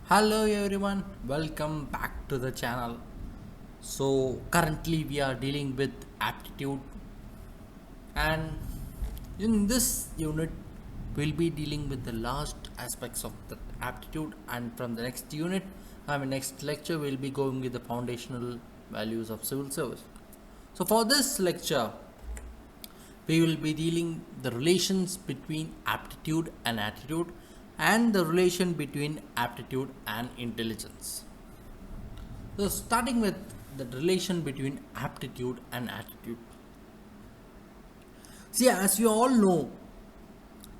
Hello everyone, welcome back to the channel. So currently we are dealing with aptitude, and in this unit we'll be dealing with the last aspects of the aptitude, and from the next lecture we'll be going with the foundational values of civil service. So for this lecture we will be dealing the relations between aptitude and attitude and the relation between aptitude and intelligence. So, starting with the relation between aptitude and attitude. See, as you all know,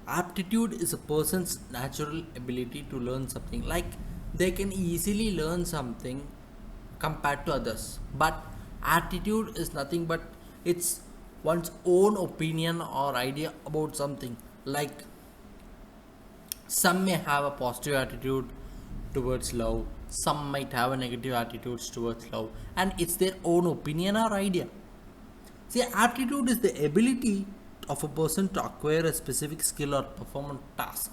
aptitude is a person's natural ability to learn something. Like they can easily learn something compared to others. But attitude is nothing but it's one's own opinion or idea about something. Like some may have a positive attitude towards love, some might have a negative attitudes towards love, and it's their own opinion or idea. See, aptitude is the ability of a person to acquire a specific skill or perform a task.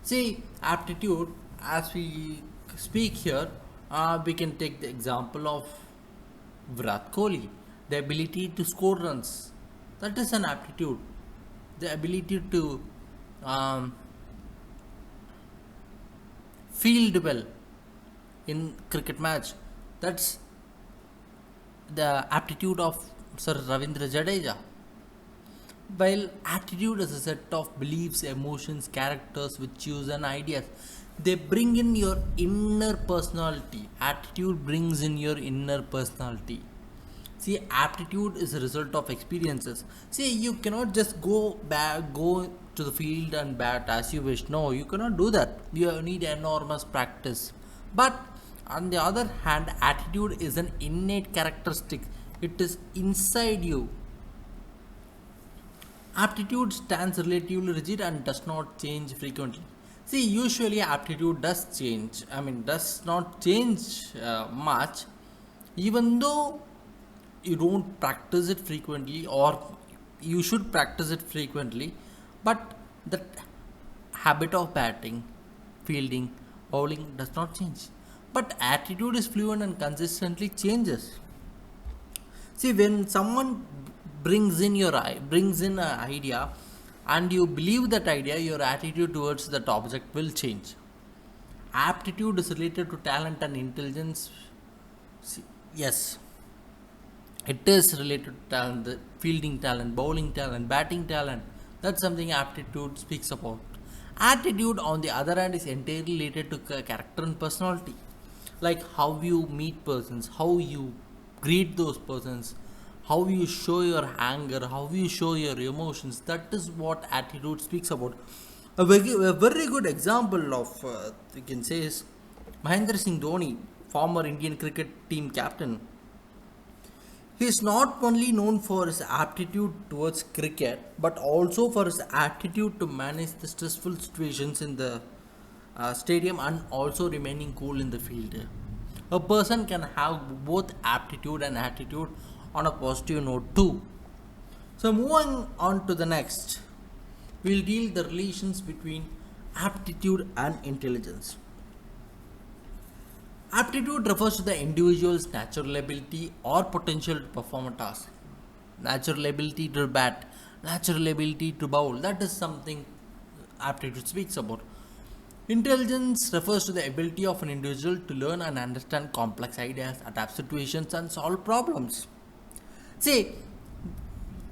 See, aptitude, as we speak here, we can take the example of Virat Kohli, the ability to score runs. That is an aptitude. The ability to um, field well in cricket match. That's the aptitude of Sir Ravindra Jadeja. While attitude is a set of beliefs, emotions, characters, virtues, and ideas, they bring in your inner personality. Attitude brings in your inner personality. See, aptitude is a result of experiences. See, you cannot just go to the field and bat as you wish. No, you cannot do that. You need enormous practice. But on the other hand, attitude is an innate characteristic. It is inside you. Aptitude stands relatively rigid and does not change frequently. See, usually aptitude does change. Does not change much, even though you don't practice it frequently, or you should practice it frequently. But the habit of batting, fielding, bowling does not change. But attitude is fluent and consistently changes. See, when someone brings in an idea, and you believe that idea, your attitude towards that object will change. Aptitude is related to talent and intelligence. See, yes, it is related to talent, the fielding talent, bowling talent, batting talent. That's something aptitude speaks about. Attitude, on the other hand, is entirely related to character and personality, like how you meet persons, how you greet those persons, how you show your anger, how you show your emotions. That is what attitude speaks about. A very good example of we can say is Mahendra Singh Dhoni, former Indian cricket team captain. He is not only known for his aptitude towards cricket, but also for his attitude to manage the stressful situations in the stadium and also remaining cool in the field. A person can have both aptitude and attitude on a positive note too. So moving on to the next, we'll deal the relations between aptitude and intelligence. Aptitude refers to the individual's natural ability or potential to perform a task. Natural ability to bat, natural ability to bowl. That is something aptitude speaks about. Intelligence refers to the ability of an individual to learn and understand complex ideas, adapt situations, and solve problems. See,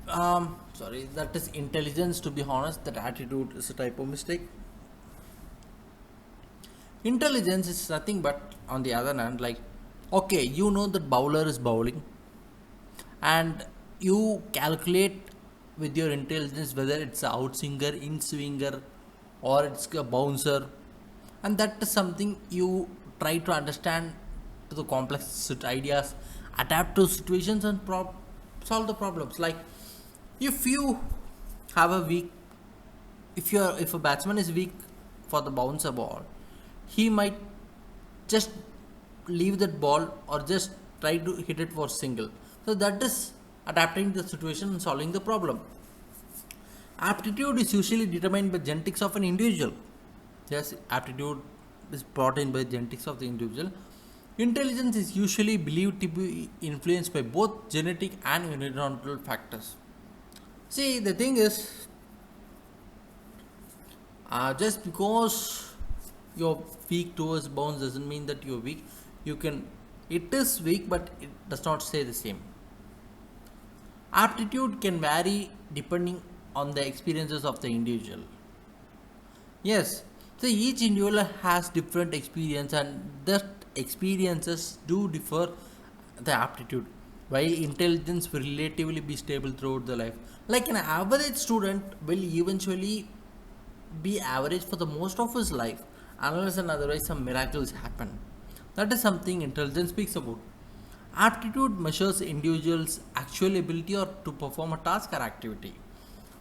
sorry, that is intelligence. To be honest, that attitude is a type of mistake. Intelligence is nothing but, on the other hand, like, okay, you know that bowler is bowling, and you calculate with your intelligence whether it's a outswinger, in swinger, or it's a bouncer, and that is something you try to understand to the complex ideas, adapt to situations, and solve the problems. Like if you have a weak, if a batsman is weak for the bouncer ball, he might just leave that ball or just try to hit it for single. So that is adapting the situation and solving the problem. Aptitude is usually determined by genetics of an individual. Yes, aptitude is brought in by genetics of the individual. Intelligence is usually believed to be influenced by both genetic and environmental factors. See, the thing is, just because you're weak towards bounds doesn't mean that you're weak. You can, it is weak, but it does not stay the same. Aptitude can vary depending on the experiences of the individual. Yes, so each individual has different experience, and that experiences do differ the aptitude. While intelligence will relatively be stable throughout the life. Like an average student will eventually be average for the most of his life, unless and otherwise some miracles happen. That is something intelligence speaks about. Aptitude measures individuals' actual ability or to perform a task or activity,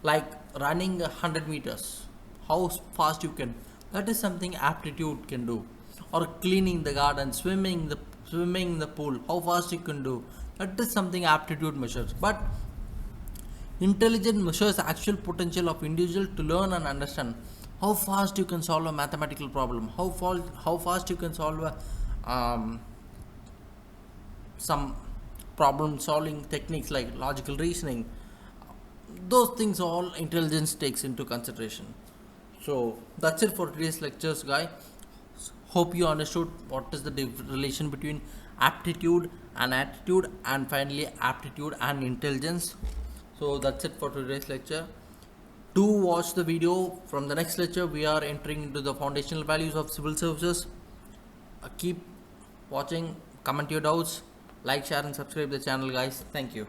like running 100 meters, how fast you can. That is something aptitude can do. Or cleaning the garden, swimming in the pool, how fast you can do. That is something aptitude measures. But intelligence measures actual potential of individual to learn and understand how fast you can solve a mathematical problem, how fast you can solve some problem solving techniques like logical reasoning. Those things all intelligence takes into consideration. So that's it for today's lectures, guy. Hope you understood what is the relation between aptitude and attitude, and finally aptitude and intelligence. So that's it for today's lecture. Do watch the video. From the next lecture we are entering into the foundational values of civil services. Keep watching, comment your doubts, like, share and subscribe the channel, guys. Thank you.